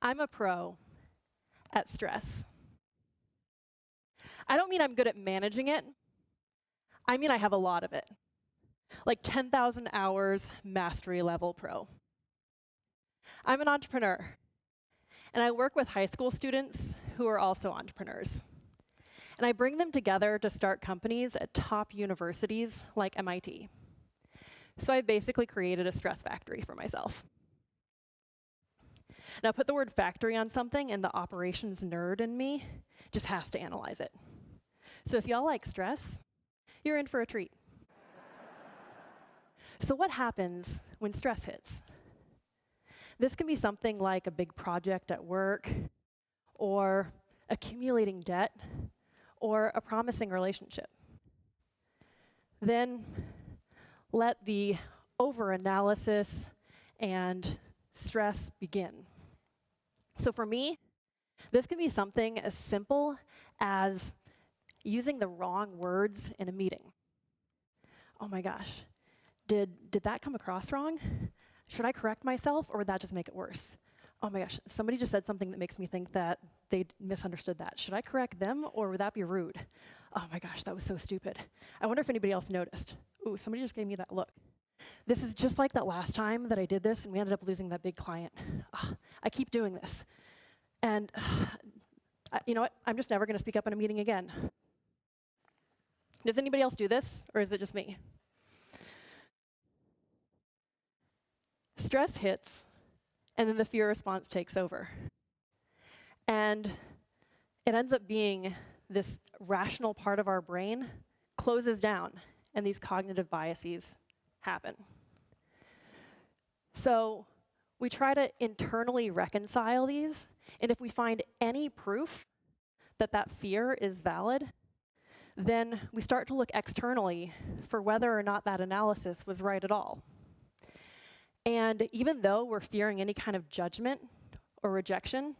I'm a pro at stress. I don't mean I'm good at managing it. I mean I have a lot of it. Like 10,000 hours, mastery level pro. I'm an entrepreneur, and I work with high school students who are also entrepreneurs. And I bring them together to start companies at top universities like MIT. So I basically created a stress factory for myself. Now put the word factory on something and the operations nerd in me just has to analyze it. So if y'all like stress, you're in for a treat. So what happens when stress hits? This can be something like a big project at work, or accumulating debt, or a promising relationship. Then let the over-analysis and stress begin. So for me, this can be something as simple as using the wrong words in a meeting. Oh my gosh, did that come across wrong? Should I correct myself, or would that just make it worse? Oh my gosh, somebody just said something that makes me think that they misunderstood that. Should I correct them, or would that be rude? Oh my gosh, that was so stupid. I wonder if anybody else noticed. Ooh, somebody just gave me that look. This is just like that last time that I did this and we ended up losing that big client. Ugh, I keep doing this. And you know what? I'm just never going to speak up in a meeting again. Does anybody else do this, or is it just me? Stress hits, and then the fear response takes over. And it ends up being this rational part of our brain closes down, and these cognitive biases happen. So we try to internally reconcile these, and if we find any proof that that fear is valid, then we start to look externally for whether or not that analysis was right at all. And even though we're fearing any kind of judgment or rejection,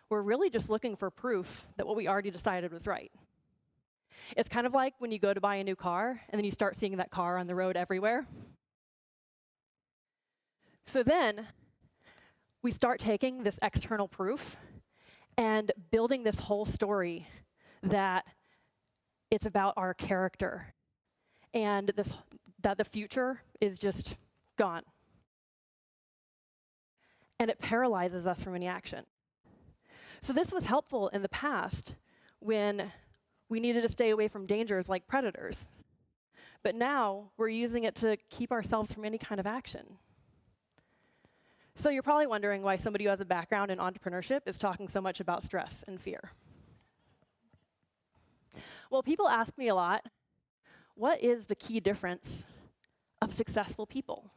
we're really just looking for proof that what we already decided was right. It's kind of like when you go to buy a new car and then you start seeing that car on the road everywhere. So then we start taking this external proof and building this whole story that it's about our character and that the future is just gone. And it paralyzes us from any action. So this was helpful in the past when we needed to stay away from dangers like predators. But now we're using it to keep ourselves from any kind of action. So you're probably wondering why somebody who has a background in entrepreneurship is talking so much about stress and fear. Well, people ask me a lot, what is the key difference of successful people?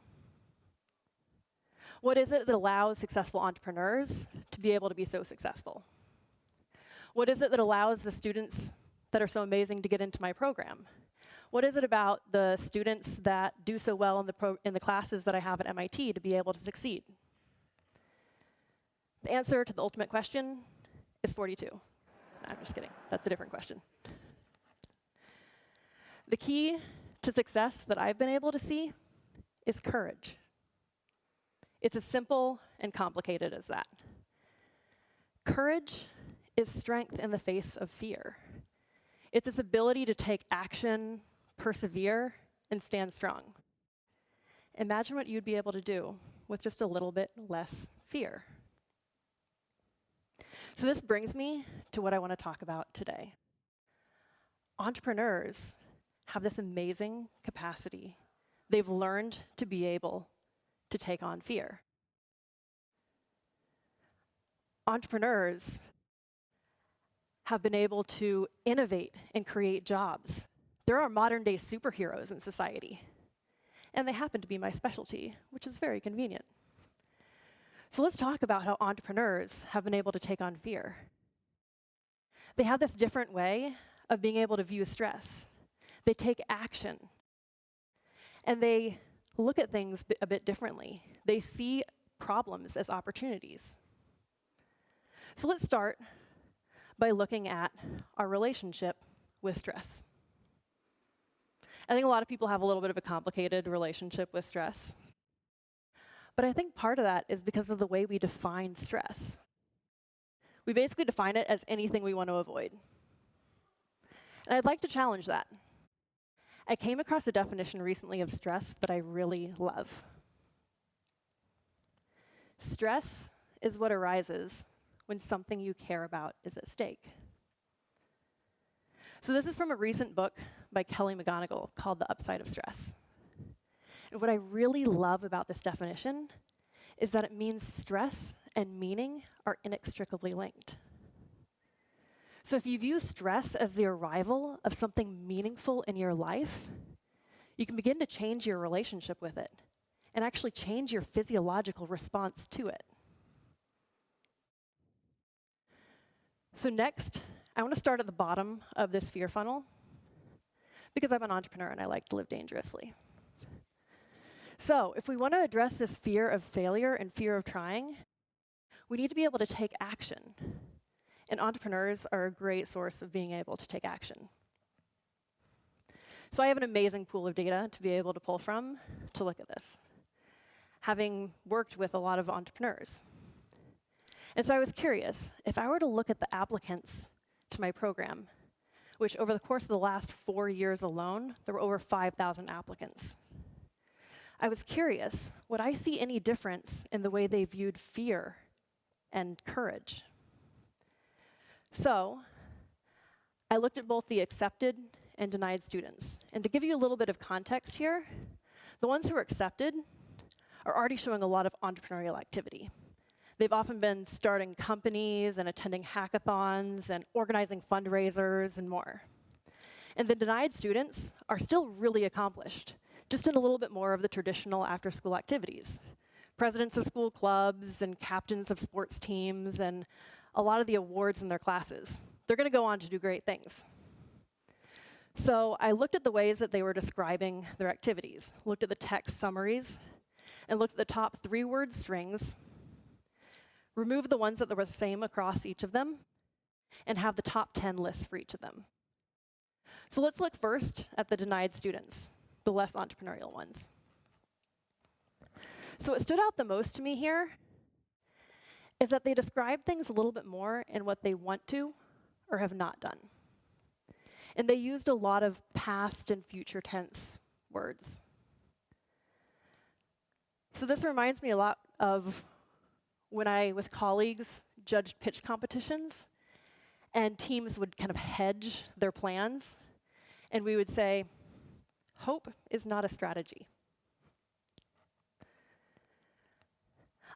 What is it that allows successful entrepreneurs to be able to be so successful? What is it that allows the students that are so amazing to get into my program? What is it about the students that do so well in the classes that I have at MIT to be able to succeed? The answer to the ultimate question is 42. I'm just kidding. That's a different question. The key to success that I've been able to see is courage. It's as simple and complicated as that. Courage is strength in the face of fear. It's its ability to take action, persevere, and stand strong. Imagine what you'd be able to do with just a little bit less fear. So this brings me to what I want to talk about today. Entrepreneurs have this amazing capacity. They've learned to be able to take on fear. Entrepreneurs have been able to innovate and create jobs. There are modern-day superheroes in society, and they happen to be my specialty, which is very convenient. So let's talk about how entrepreneurs have been able to take on fear. They have this different way of being able to view stress. They take action, and they look at things a bit differently. They see problems as opportunities. So let's start by looking at our relationship with stress. I think a lot of people have a little bit of a complicated relationship with stress. But I think part of that is because of the way we define stress. We basically define it as anything we want to avoid. And I'd like to challenge that. I came across a definition recently of stress that I really love. Stress is what arises when something you care about is at stake. So this is from a recent book by Kelly McGonigal called The Upside of Stress. And what I really love about this definition is that it means stress and meaning are inextricably linked. So if you view stress as the arrival of something meaningful in your life, you can begin to change your relationship with it and actually change your physiological response to it. So next, I want to start at the bottom of this fear funnel because I'm an entrepreneur and I like to live dangerously. So if we want to address this fear of failure and fear of trying, we need to be able to take action. And entrepreneurs are a great source of being able to take action. So I have an amazing pool of data to be able to pull from to look at this, having worked with a lot of entrepreneurs. And so I was curious, if I were to look at the applicants to my program, which over the course of the last 4 years alone, there were over 5,000 applicants. I was curious, would I see any difference in the way they viewed fear and courage? So I looked at both the accepted and denied students. And to give you a little bit of context here, the ones who are accepted are already showing a lot of entrepreneurial activity. They've often been starting companies and attending hackathons and organizing fundraisers and more. And the denied students are still really accomplished, just in a little bit more of the traditional after-school activities. Presidents of school clubs and captains of sports teams and a lot of the awards in their classes. They're going to go on to do great things. So I looked at the ways that they were describing their activities, looked at the text summaries, and looked at the top 3-word strings, removed the ones that were the same across each of them, and have the top 10 lists for each of them. So let's look first at the denied students, the less entrepreneurial ones. So what stood out the most to me here is that they describe things a little bit more in what they want to or have not done. And they used a lot of past and future tense words. So this reminds me a lot of when I, with colleagues, judged pitch competitions, and teams would kind of hedge their plans, and we would say, hope is not a strategy.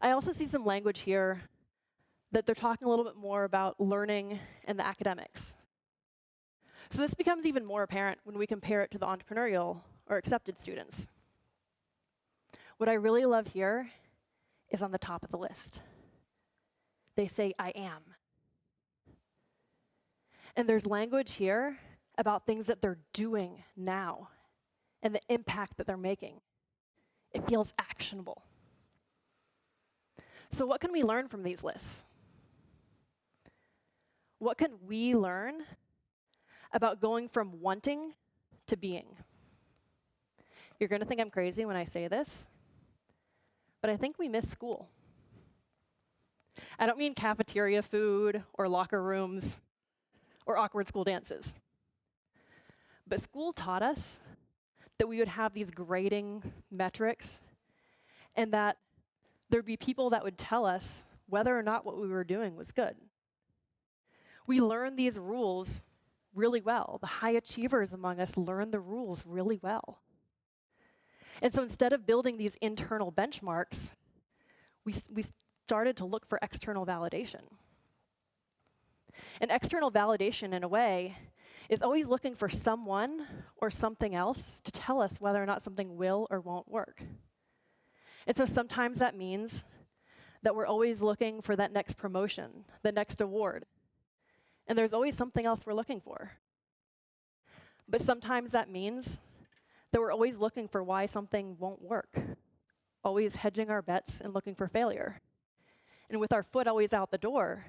I also see some language here that they're talking a little bit more about learning and the academics. So this becomes even more apparent when we compare it to the entrepreneurial or accepted students. What I really love here is on the top of the list. They say, I am. And there's language here about things that they're doing now and the impact that they're making. It feels actionable. So what can we learn from these lists? What can we learn about going from wanting to being? You're going to think I'm crazy when I say this, but I think we miss school. I don't mean cafeteria food or locker rooms or awkward school dances. But school taught us that we would have these grading metrics and that there'd be people that would tell us whether or not what we were doing was good. We learned these rules really well. The high achievers among us learned the rules really well. And so instead of building these internal benchmarks, we started to look for external validation. And external validation, in a way, is always looking for someone or something else to tell us whether or not something will or won't work. And so sometimes that means that we're always looking for that next promotion, the next award. And there's always something else we're looking for. But sometimes that means that we're always looking for why something won't work, always hedging our bets and looking for failure. And with our foot always out the door,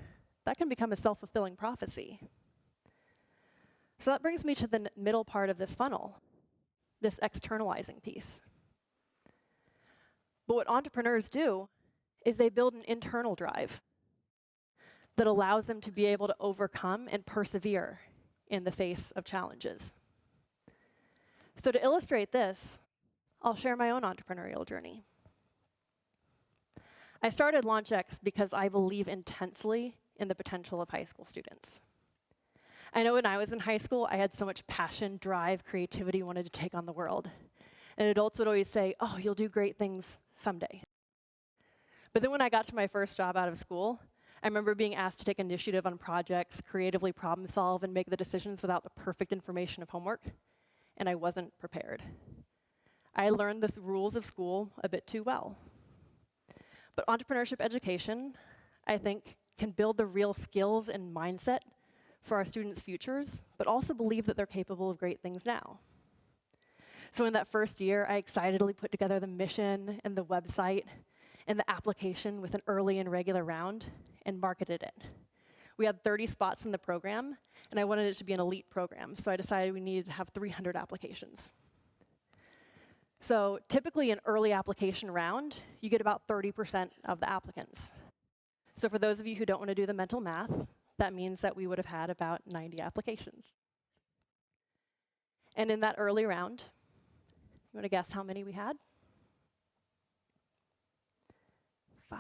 that can become a self-fulfilling prophecy. So that brings me to the middle part of this funnel, this externalizing piece. But what entrepreneurs do is they build an internal drive. that allows them to be able to overcome and persevere in the face of challenges. So to illustrate this, I'll share my own entrepreneurial journey. I started LaunchX because I believe intensely in the potential of high school students. I know when I was in high school, I had so much passion, drive, creativity, wanted to take on the world. And adults would always say, oh, you'll do great things someday. But then when I got to my first job out of school, I remember being asked to take initiative on projects, creatively problem solve, and make the decisions without the perfect information of homework, and I wasn't prepared. I learned the rules of school a bit too well. But entrepreneurship education, I think, can build the real skills and mindset for our students' futures, but also believe that they're capable of great things now. So in that first year, I excitedly put together the mission and the website and the application with an early and regular round and marketed it. We had 30 spots in the program, and I wanted it to be an elite program, so I decided we needed to have 300 applications. So typically an early application round, you get about 30% of the applicants. So for those of you who don't want to do the mental math, that means that we would have had about 90 applications. And in that early round, you want to guess how many we had? 5.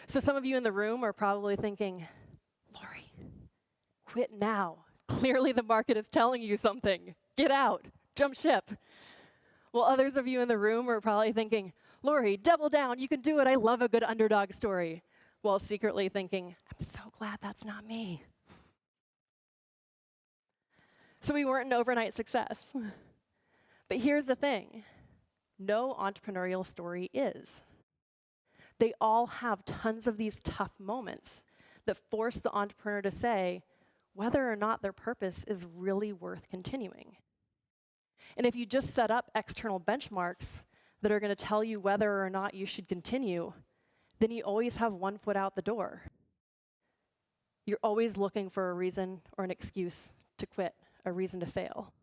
So some of you in the room are probably thinking, Laurie, quit now. Clearly the market is telling you something. Get out, jump ship. Well, others of you in the room are probably thinking, Laurie, double down, you can do it. I love a good underdog story. While secretly thinking, I'm so glad that's not me. So we weren't an overnight success. But here's the thing, no entrepreneurial story is. They all have tons of these tough moments that force the entrepreneur to say whether or not their purpose is really worth continuing. And if you just set up external benchmarks that are going to tell you whether or not you should continue, then you always have one foot out the door. You're always looking for a reason or an excuse to quit, a reason to fail.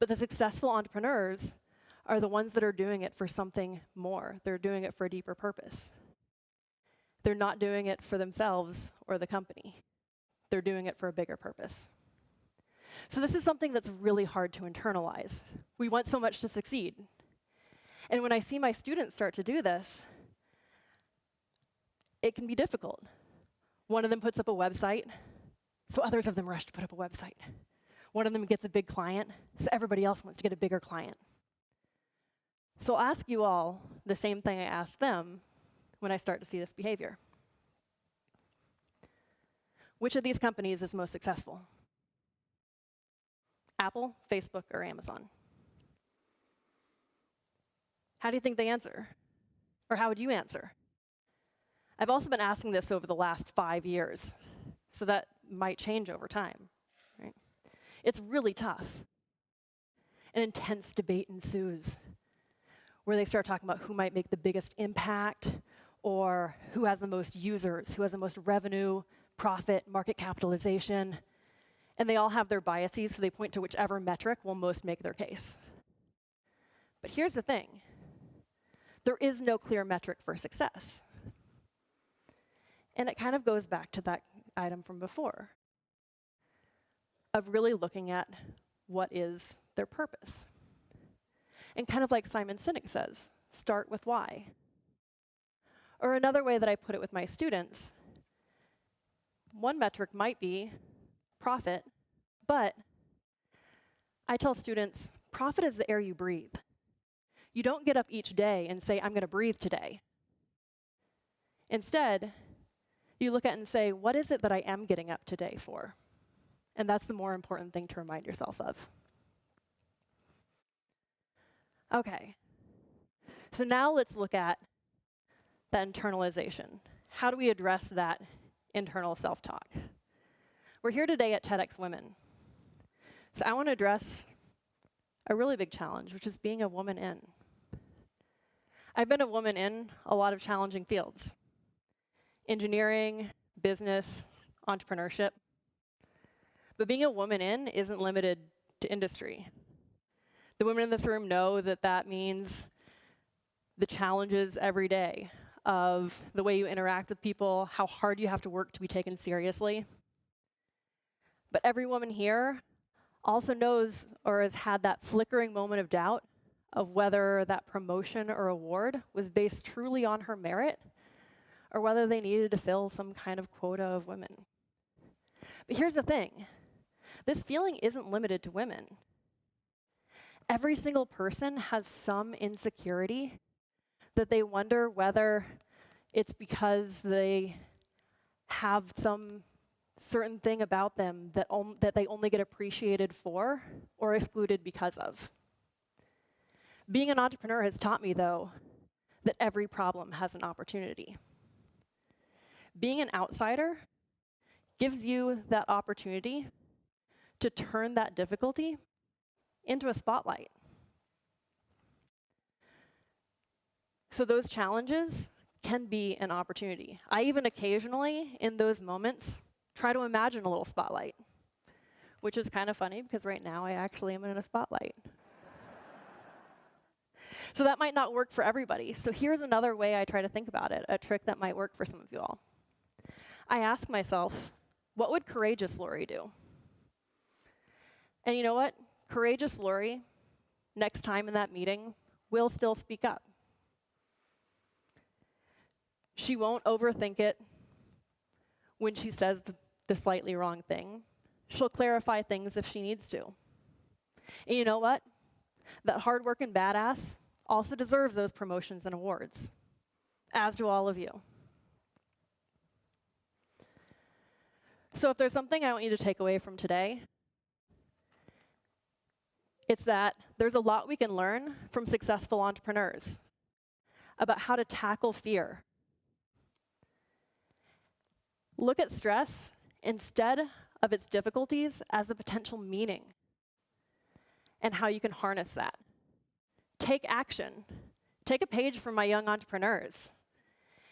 But the successful entrepreneurs are the ones that are doing it for something more. They're doing it for a deeper purpose. They're not doing it for themselves or the company. They're doing it for a bigger purpose. So this is something that's really hard to internalize. We want so much to succeed. And when I see my students start to do this, it can be difficult. One of them puts up a website, so others of them rush to put up a website. One of them gets a big client, so everybody else wants to get a bigger client. So I'll ask you all the same thing I asked them when I start to see this behavior. Which of these companies is most successful? Apple, Facebook, or Amazon? How do you think they answer? Or how would you answer? I've also been asking this over the last 5 years, so that might change over time. Right? It's really tough. An intense debate ensues where they start talking about who might make the biggest impact or who has the most users, who has the most revenue, profit, market capitalization. And they all have their biases, so they point to whichever metric will most make their case. But here's the thing. There is no clear metric for success. And it kind of goes back to that item from before of really looking at what is their purpose. And kind of like Simon Sinek says, start with why. Or another way that I put it with my students, one metric might be profit, but I tell students, profit is the air you breathe. You don't get up each day and say, I'm going to breathe today. Instead, you look at it and say, what is it that I am getting up today for? And that's the more important thing to remind yourself of. Okay, so now let's look at that internalization. How do we address that internal self-talk? We're here today at TEDxWomen. So I want to address a really big challenge, which is being a woman in. I've been a woman in a lot of challenging fields. Engineering, business, entrepreneurship. But being a woman in isn't limited to industry. The women in this room know that that means the challenges every day of the way you interact with people, how hard you have to work to be taken seriously. But every woman here also knows or has had that flickering moment of doubt of whether that promotion or award was based truly on her merit or whether they needed to fill some kind of quota of women. But here's the thing. This feeling isn't limited to women. Every single person has some insecurity that they wonder whether it's because they have some certain thing about them that they only get appreciated for or excluded because of. Being an entrepreneur has taught me, though, that every problem has an opportunity. Being an outsider gives you that opportunity to turn that difficulty into a spotlight. So those challenges can be an opportunity. I even occasionally, in those moments, try to imagine a little spotlight, which is kind of funny because right now I actually am in a spotlight. So that might not work for everybody. So here's another way I try to think about it, a trick that might work for some of you all. I ask myself, what would courageous Laurie do? And you know what? Courageous Laurie, next time in that meeting, will still speak up. She won't overthink it when she says the slightly wrong thing. She'll clarify things if she needs to. And you know what? That hardworking badass also deserves those promotions and awards, as do all of you. So if there's something I want you to take away from today, it's that there's a lot we can learn from successful entrepreneurs about how to tackle fear. Look at stress instead of its difficulties as a potential meaning and how you can harness that. Take action. Take a page from my young entrepreneurs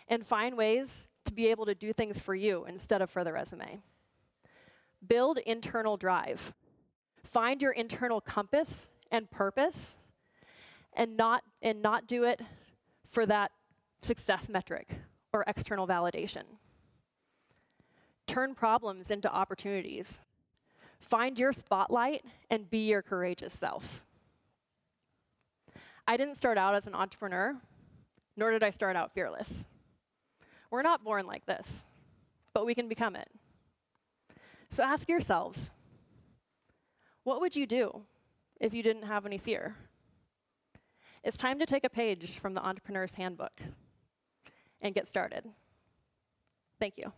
and find ways to be able to do things for you instead of for the resume. Build internal drive. Find your internal compass and purpose and not do it for that success metric or external validation. Turn problems into opportunities. Find your spotlight and be your courageous self. I didn't start out as an entrepreneur, nor did I start out fearless. We're not born like this, but we can become it. So ask yourselves, what would you do if you didn't have any fear? It's time to take a page from the Entrepreneur's Handbook and get started. Thank you.